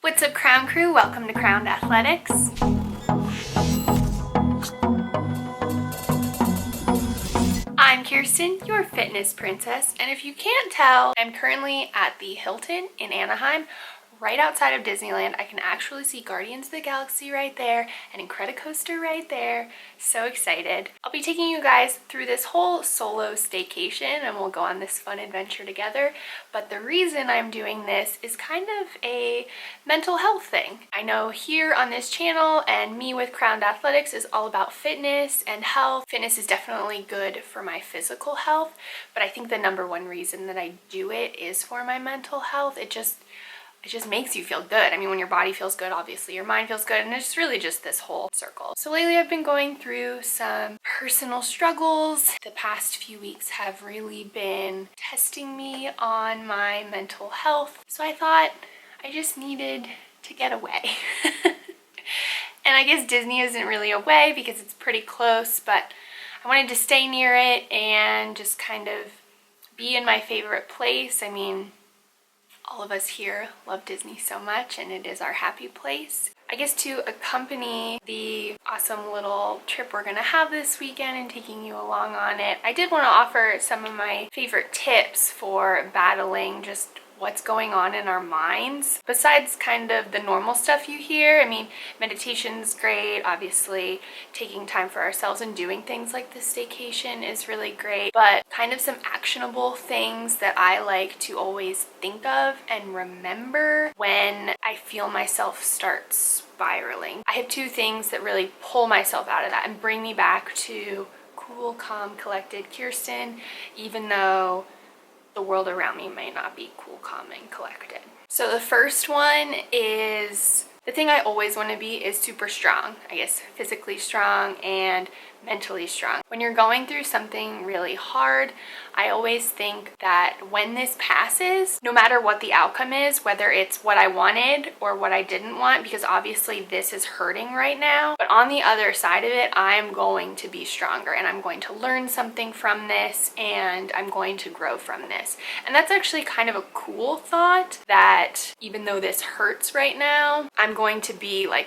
What's up, Crown Crew? Welcome to Crowned Athletics. I'm Kirsten, your fitness princess, and if you can't tell, I'm currently at the Hilton in Anaheim, right outside of Disneyland. I can actually see Guardians of the Galaxy right there and Incredicoaster right there. So excited. I'll be taking you guys through this whole solo staycation and we'll go on this fun adventure together. But the reason I'm doing this is kind of a mental health thing. I know here on this channel and me with Crowned Athletics is all about fitness and health. Fitness is definitely good for my physical health, but I think the number one reason that I do it is for my mental health. It just makes you feel good. I mean, when your body feels good, obviously your mind feels good, and it's really just this whole circle. So lately I've been going through some personal struggles. The past few weeks have really been testing me on my mental health. So I thought I just needed to get away. And I guess Disney isn't really away because it's pretty close, but I wanted to stay near it and just kind of be in my favorite place. I mean, all of us here love Disney so much and it is our happy place. I guess to accompany the awesome little trip we're gonna have this weekend and taking you along on it, I did want to offer some of my favorite tips for battling just what's going on in our minds. Besides kind of the normal stuff you hear, I mean, meditation's great, obviously taking time for ourselves and doing things like this staycation is really great, but kind of some actionable things that I like to always think of and remember when I feel myself start spiraling. I have two things that really pull myself out of that and bring me back to cool, calm, collected Kirsten, even though the world around me may not be cool, calm, and collected. So the first one is, the thing I always want to be is super strong. I guess physically strong and mentally strong. When you're going through something really hard, I always think that when this passes, no matter what the outcome is, whether it's what I wanted or what I didn't want, because obviously this is hurting right now, but on the other side of it, I'm going to be stronger and I'm going to learn something from this and I'm going to grow from this. And that's actually kind of a cool thought, that even though this hurts right now, I'm going to be like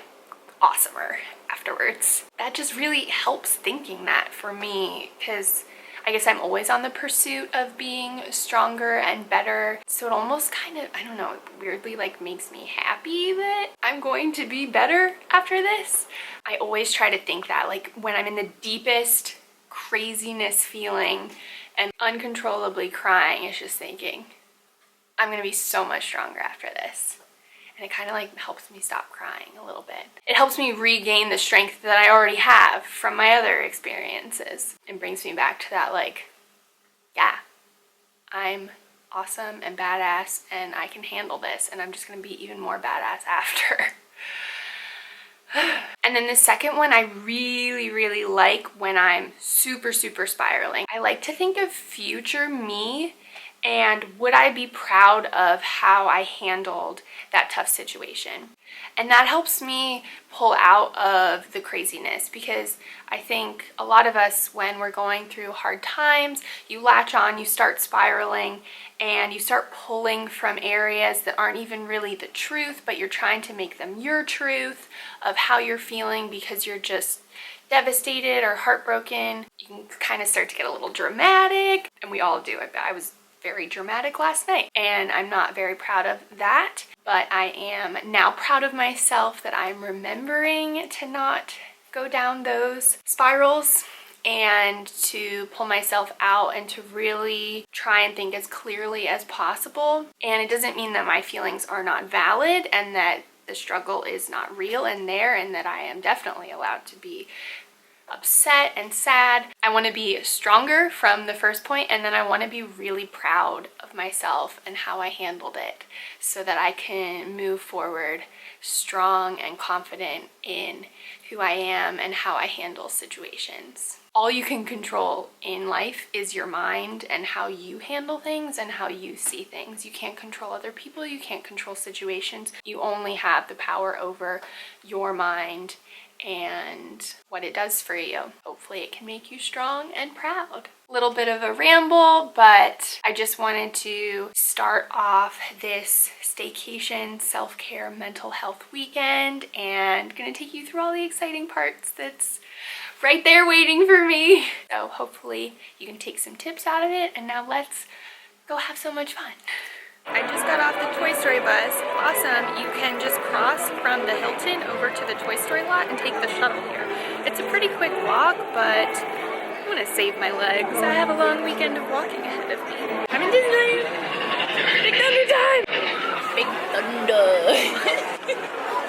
awesomer afterwards. That just really helps thinking that for me, because I guess I'm always on the pursuit of being stronger and better. So it almost kind of, I don't know, weirdly like makes me happy that I'm going to be better after this. I always try to think that, like when I'm in the deepest craziness feeling and uncontrollably crying, it's just thinking, I'm gonna be so much stronger after this. And it kind of like helps me stop crying a little bit. It helps me regain the strength that I already have from my other experiences and brings me back to that, like, yeah, I'm awesome and badass and I can handle this and I'm just gonna be even more badass after. And then the second one I really like when I'm super spiraling. I like to think of future me and would I be proud of how I handled that tough situation? And that helps me pull out of the craziness, because I think a lot of us, when we're going through hard times, you latch on, you start spiraling, and you start pulling from areas that aren't even really the truth, but you're trying to make them your truth of how you're feeling because you're just devastated or heartbroken. You can kind of start to get a little dramatic, and we all do. I was very dramatic last night and I'm not very proud of that, but I am now proud of myself that I'm remembering to not go down those spirals and to pull myself out and to really try and think as clearly as possible. And it doesn't mean that my feelings are not valid and that the struggle is not real and there, and that I am definitely allowed to be upset and sad. I want to be stronger from the first point, and then I want to be really proud of myself and how I handled it so that I can move forward strong and confident in who I am and how I handle situations. all you can control in life is your mind and how you handle things and how you see things. You can't control other people, you can't control situations. You only have the power over your mind and what it does for you. Hopefully it can make you strong and proud. Little bit of a ramble, but I just wanted to start off this staycation, self-care, mental health weekend, and gonna take you through all the exciting parts that's right there waiting for me. So hopefully you can take some tips out of it, and now let's go have so much fun. I just got off the Toy Story bus. Awesome. You can just cross from the Hilton over to the Toy Story lot and take the shuttle here. It's a pretty quick walk, but I want to save my legs. I have a long weekend of walking ahead of me. I'm in Disneyland. Big Thunder time. Big Thunder.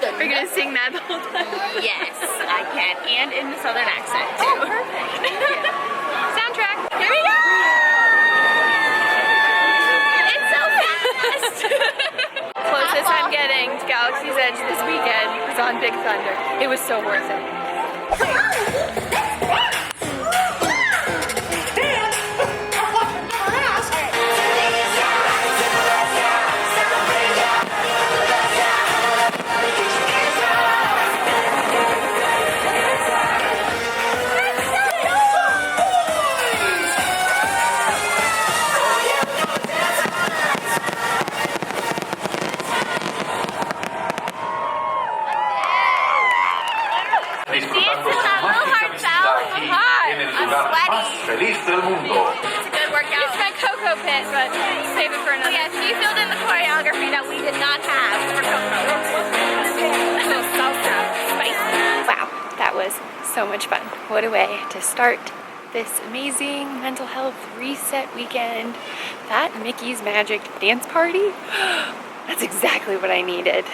Are you gonna sing that the whole time? Yes, I can, and in the southern accent too. Oh, perfect. Thank you. Soundtrack. Here we go! It's so fast! Closest I'm getting to Galaxy's Edge this weekend was on Big Thunder. It was so worth it. Feliz del mundo. It's a good workout. It's my Coco pit, but save it for another. Yeah, she filled in the choreography that we did not have for Coco. Wow, that was so much fun. What a way to start this amazing mental health reset weekend. That Mickey's Magic dance party, that's exactly what I needed.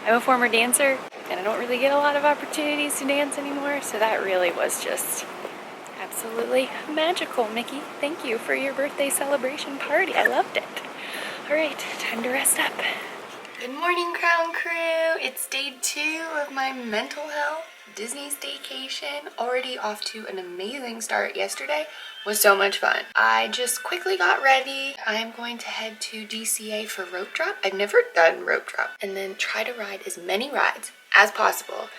I'm a former dancer, and I don't really get a lot of opportunities to dance anymore, so that really was just absolutely magical. Mickey, thank you for your birthday celebration party. I loved it. All right, time to rest up. Good morning, Crown Crew. It's day 2 of my mental health Disney staycation. Already off to an amazing start. Yesterday was so much fun. I just quickly got ready. I'm going to head to DCA for rope drop. I've never done rope drop. And then try to ride as many rides as possible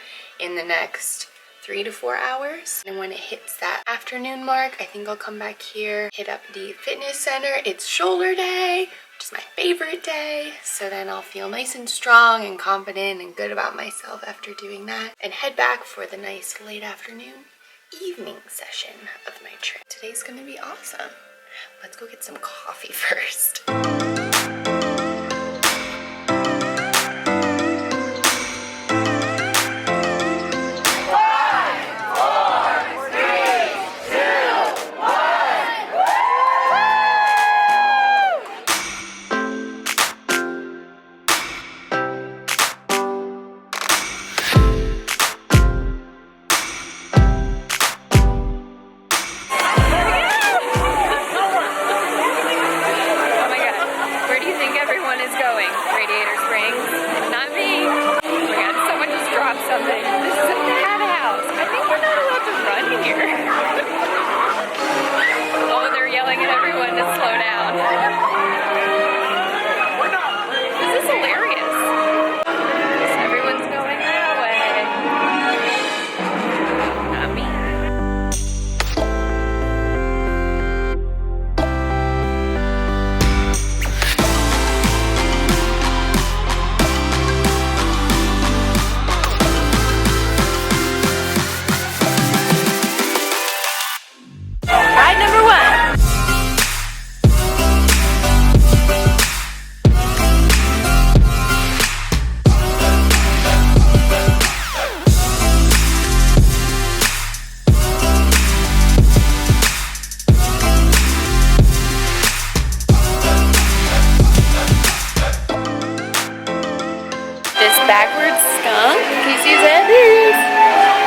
in the next 3 to 4 hours. And when it hits that afternoon mark, I think I'll come back here, hit up the fitness center. It's shoulder day, which is my favorite day. So then I'll feel nice and strong and confident and good about myself after doing that, and head back for the nice late afternoon evening session of my trip. Today's gonna be awesome. Let's go get some coffee first.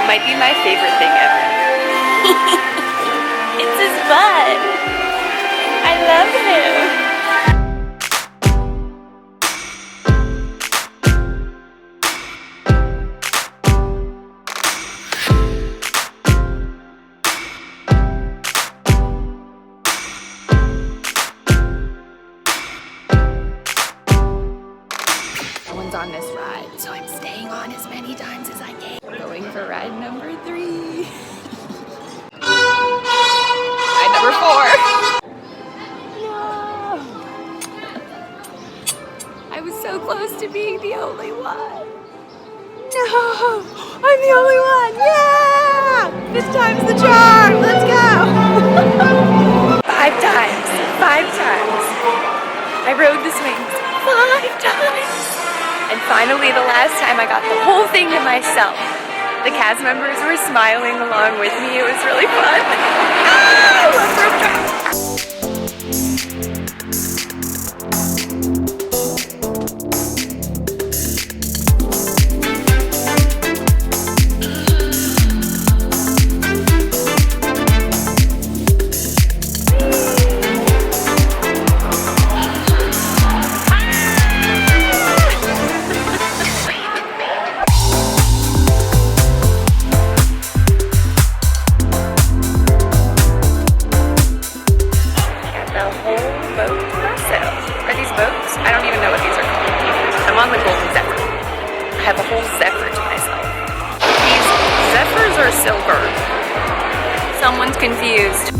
Might be my favorite thing ever. It's his butt. I love him. on this ride, so I'm staying on as many times as I can. Going for ride number 3. Ride number 4. No! I was so close to being the only one. No! I'm the only one! Yeah! This time's the charm! Let's go! 5 times. 5 times. I rode the swings 5 times. And finally, the last time I got the whole thing to myself. The cast members were smiling along with me. It was really fun. Ah, I love rope drive. Silver. Someone's confused.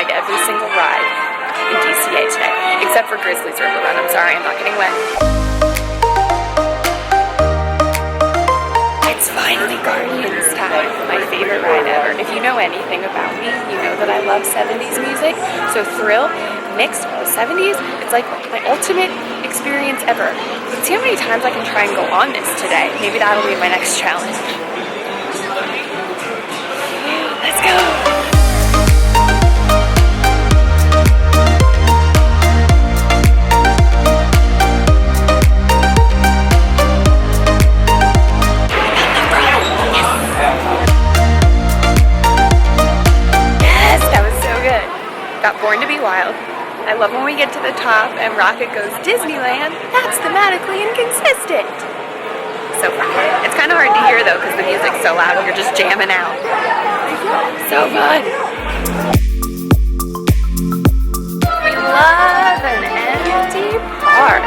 Every single ride in DCA today, except for Grizzly's River Run. I'm sorry, I'm not getting wet. It's finally Guardians time, my favorite ride ever. If you know anything about me, you know that I love 70s music, so Thrill mixed with 70s, it's like my ultimate experience ever. Let's see how many times I can try and go on this today. Maybe that'll be my next challenge. Let's go! Got Born to be Wild. I love when we get to the top and Rocket goes Disneyland. That's thematically inconsistent. So fun. It's kind of hard to hear though because the music's so loud. You're just jamming out. So fun. We love an empty park.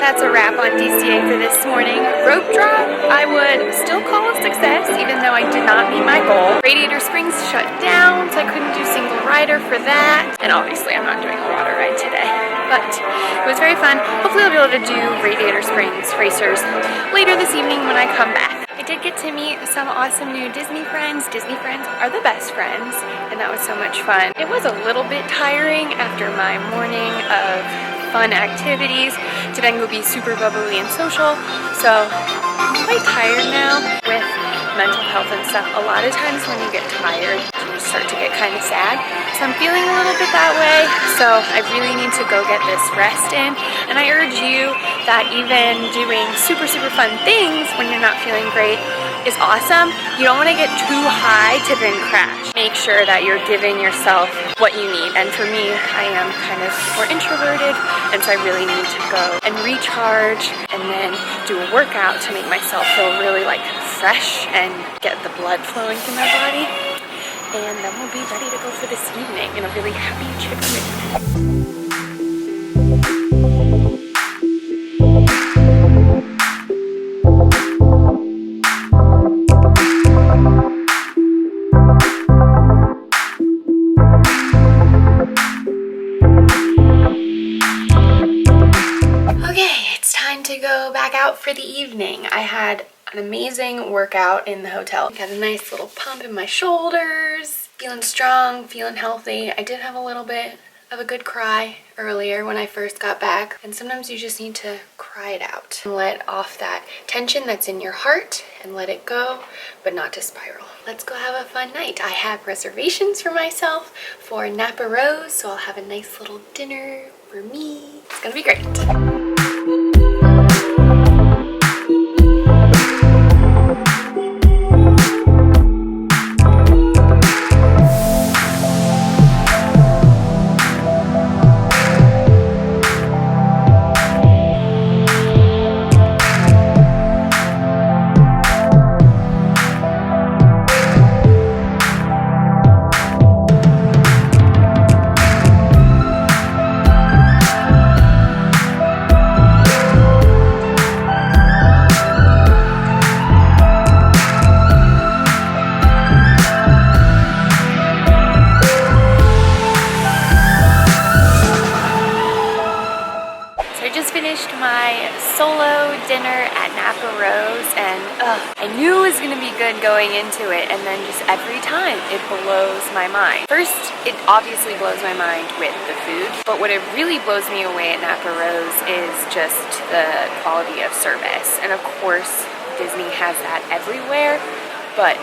That's a wrap on DCA for this morning. Rope drop, I would still call a success, even though I did not meet my goal. Radiator Springs shut down, so I couldn't do single rider for that. And obviously I'm not doing a water ride today, but it was very fun. Hopefully I'll be able to do Radiator Springs Racers later this evening when I come back. I did get to meet some awesome new Disney friends. Disney friends are the best friends, and that was so much fun. It was a little bit tiring after my morning of fun activities to then go be super bubbly and social. So I'm quite tired now with mental health and stuff. A lot of times when you get tired, you start to get kind of sad. So I'm feeling a little bit that way. So I really need to go get this rest in. And I urge you that even doing super, super fun things when you're not feeling great is awesome. You don't want to get too high to then crash. Make sure that you're giving yourself what you need. And for me, I am kind of more introverted, and so I really need to go and recharge and then do a workout to make myself feel really like fresh and get the blood flowing through my body. And then we'll be ready to go for this evening in a really happy, chipper mood. To go back out for the evening. I had an amazing workout in the hotel. Got a nice little pump in my shoulders, feeling strong, feeling healthy. I did have a little bit of a good cry earlier when I first got back, and sometimes you just need to cry it out and let off that tension that's in your heart and let it go, but not to spiral. Let's go have a fun night. I have reservations for myself for Napa Rose, so I'll have a nice little dinner for me. It's gonna be great. Dinner at Napa Rose, and I knew it was gonna be good going into it, and then just every time it blows my mind. First, it obviously blows my mind with the food, but what it really blows me away at Napa Rose is just the quality of service. And of course, Disney has that everywhere, but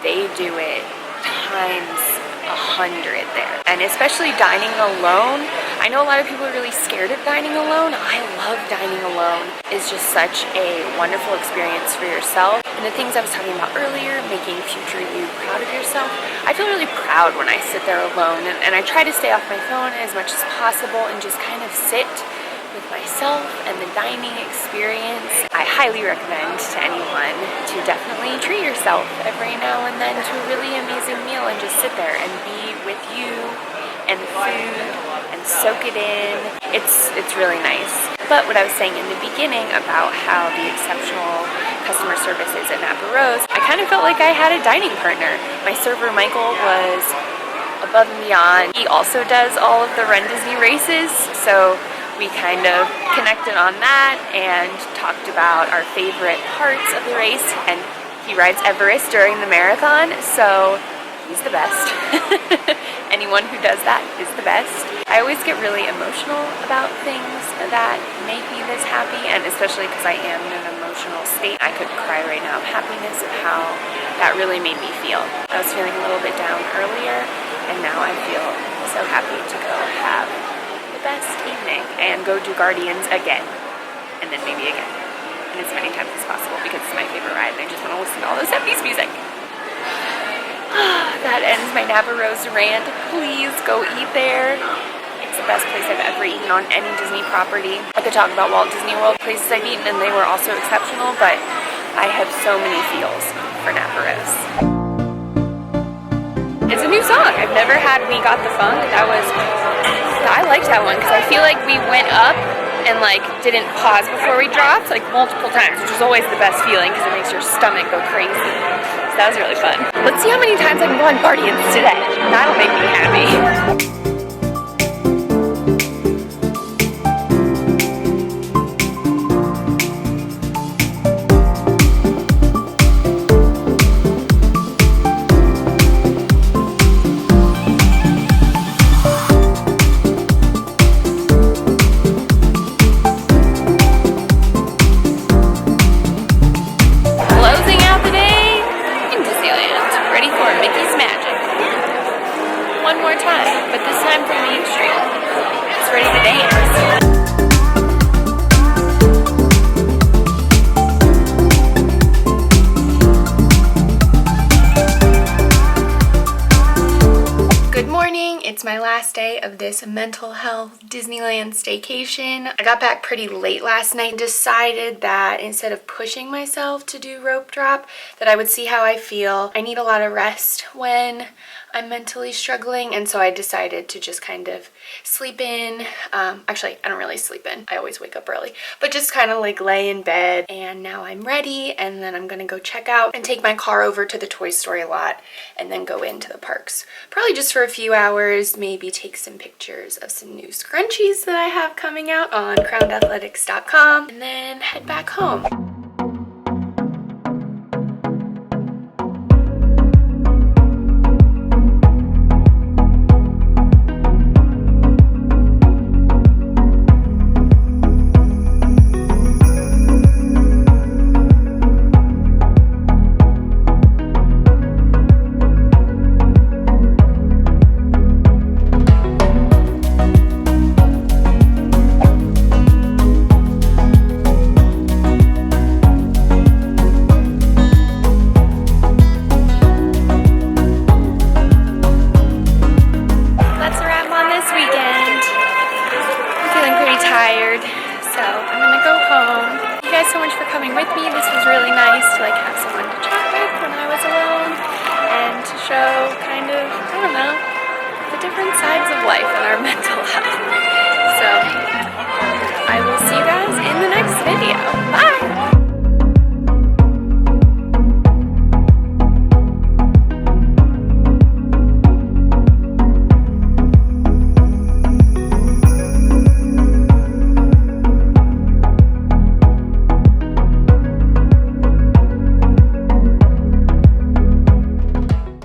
they do it times 100 there. And especially dining alone. I know a lot of people are really scared of dining alone. I love dining alone. It's just such a wonderful experience for yourself. And the things I was talking about earlier, making future you proud of yourself. I feel really proud when I sit there alone, and I try to stay off my phone as much as possible and just kind of sit with myself and the dining experience. I highly recommend to anyone to definitely treat yourself every now and then to a really amazing meal and just sit there and be with you and the food and soak it in. It's really nice. But what I was saying in the beginning about how the exceptional customer service is at Napa Rose, I kind of felt like I had a dining partner. My server Michael was above and beyond. He also does all of the Run Disney races, so we kind of connected on that and talked about our favorite parts of the race, and he rides Everest during the marathon, so he's the best. Anyone who does that is the best. I always get really emotional about things that make me this happy, and especially because I am in an emotional state. I could cry right now of happiness of how that really made me feel. I was feeling a little bit down earlier, and now I feel so happy to go have the best evening and go do Guardians again, and then maybe again, and as many times as possible, because it's my favorite ride and I just want to listen to all the 70s music. That ends my Napa Rose rant. Please go eat there. It's the best place I've ever eaten on any Disney property. I could talk about Walt Disney World places I've eaten, and they were also exceptional, but I have so many feels for Napa Rose. It's a new song. I've never had We Got the Funk. I liked that one because I feel like we went up and like didn't pause before we dropped like multiple times, which is always the best feeling because it makes your stomach go crazy. So that was really fun. Let's see how many times I can go on Guardians today. That'll make me happy. but this time from Main Street. It's ready to dance. It's my last day of this mental health Disneyland staycation. I got back pretty late last night and decided that instead of pushing myself to do rope drop, that I would see how I feel. I need a lot of rest when I'm mentally struggling, and so I decided to just kind of sleep in. Actually, I don't really sleep in. I always wake up early, but just kind of like lay in bed. And now I'm ready, and then I'm gonna go check out and take my car over to the Toy Story lot and then go into the parks. Probably just for a few hours, maybe take some pictures of some new scrunchies that I have coming out on crownathletics.com, and then head back home. So I'm gonna go home. Thank you guys so much for coming with me. This was really nice to like have someone to chat with when I was alone and to show kind of, I don't know, the different sides of life and our mental health. So I will see you guys in the next video. Bye!